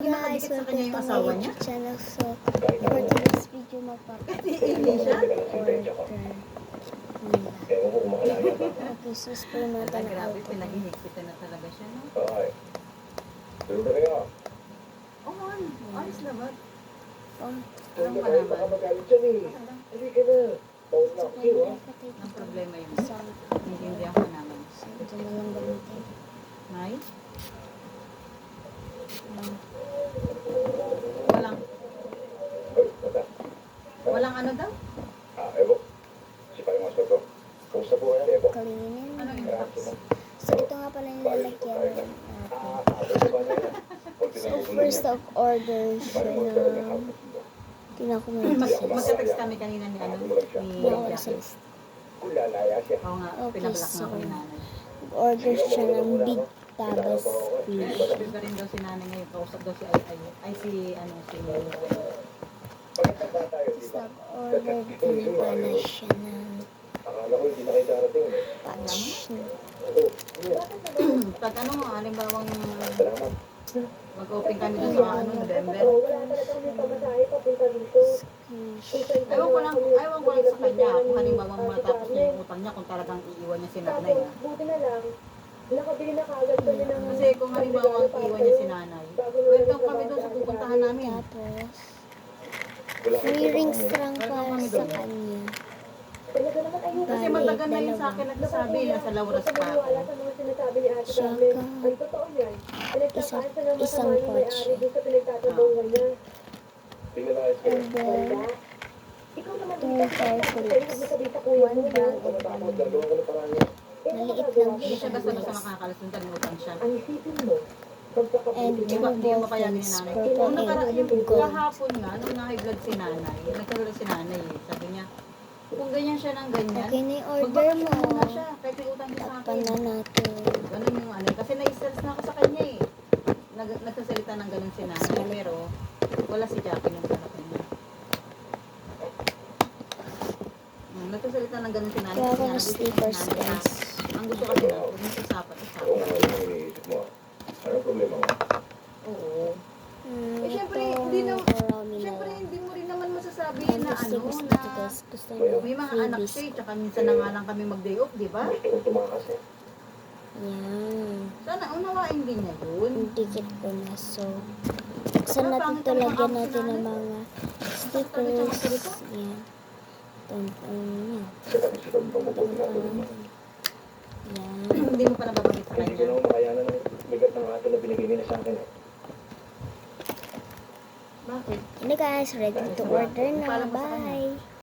guys, nakadikit sa kanya welcome yung to my asawa niya? YouTube channel. So, for today's video, Kasi hindi siya. order nila. Okay, so spray Wala, natin ang grabe, alcohol. pinahihigpitan na talaga siya, no? Oo, ayos na ba? Alam ka naman. Ang problema yun. Naiintindihan ka naman. So, ito na lang gamitin. Nay? Walang ano daw? Kalinin. Ano yung tax? So, ito nga pala yung lalagyan natin. So, first of order siya ng Magka-text kami kanina ni ano, ni Jackie. Oo nga, Okay, pinabalak so, nga ako ni nanay. order siya ng big tabas fish. Sabi pa rin daw si nanay ngayon, kausap daw si ay si ano, si Tapos nag-order din pala siya ng patch. pag ano, halimbawang mag-open kami doon sa ano, November. Ewan ko lang sa kanya, kung halimbawang matapos niya yung utang niya, kung talagang iiwan niya si nanay. Nakabili na kagad kami ng... Kasi kung halimbawang iiwan niya si nanay, welcome kami doon sa pupuntahan namin. Tapos, free rings lang para sa kanya. Talaga naman ayun. Kasi Bale, matagal na yun sa akin nagsasabi, nasa Lauras pa ako. Wala sa mga sinasabi ni Ate Tsaka, Carmen. Ang totoo yan. Pinagtakaan siya ng isang masama yung may-ari kotse. doon sa pinagtatrabahuhan niya. And then, Ikaw naman 2 hair clips, sabi sa kuya 1 mo. bag of money. Maliit lang Hindi siya siya, basta-basta guys. makakalasundang utang siya. Ang isipin mo, And Hindi 2 ba ball mapayagan ni pens, nanay? purple Nung and gold. kahapon nga, nung na-high-blood si nanay, nagkaroon si nanay eh. Sabi niya, kung ganyan siya ng ganyan, Okay na yung order magbakasyon mo. muna siya, kahit may utang siya sa Takpan akin. na natin. Ganun yung ano, kasi na-stress na ako sa kanya eh. Nagsasalita ng ganun si nanay, pero wala si Jackie nung sa kanya. Nagsasalita ng ganun si nanay. Kaya ako Kasi nga, ng nagustuhan stickers, si nanay na, guys. ang gusto kasi na, huwag mo sasapat. Oo. Eh, syempre, hindi na, syempre, hindi mo rin naman masasabi na ano, na gusto niyo may mga anak siya eh, tsaka minsan na nga lang kami mag-day off, di ba? Yan. Sana unawain din niya yun. Yung ticket ko na. So, buksan natin ito. Lagyan natin ng mga stickers. Yan. Yan. Yan. Hindi mo pa nababanggit sa Hindi ko kanya. naman makayanan ng bigat ng ato na binigay nila sa akin. Bakit? Ano guys, ready to order na. Bye!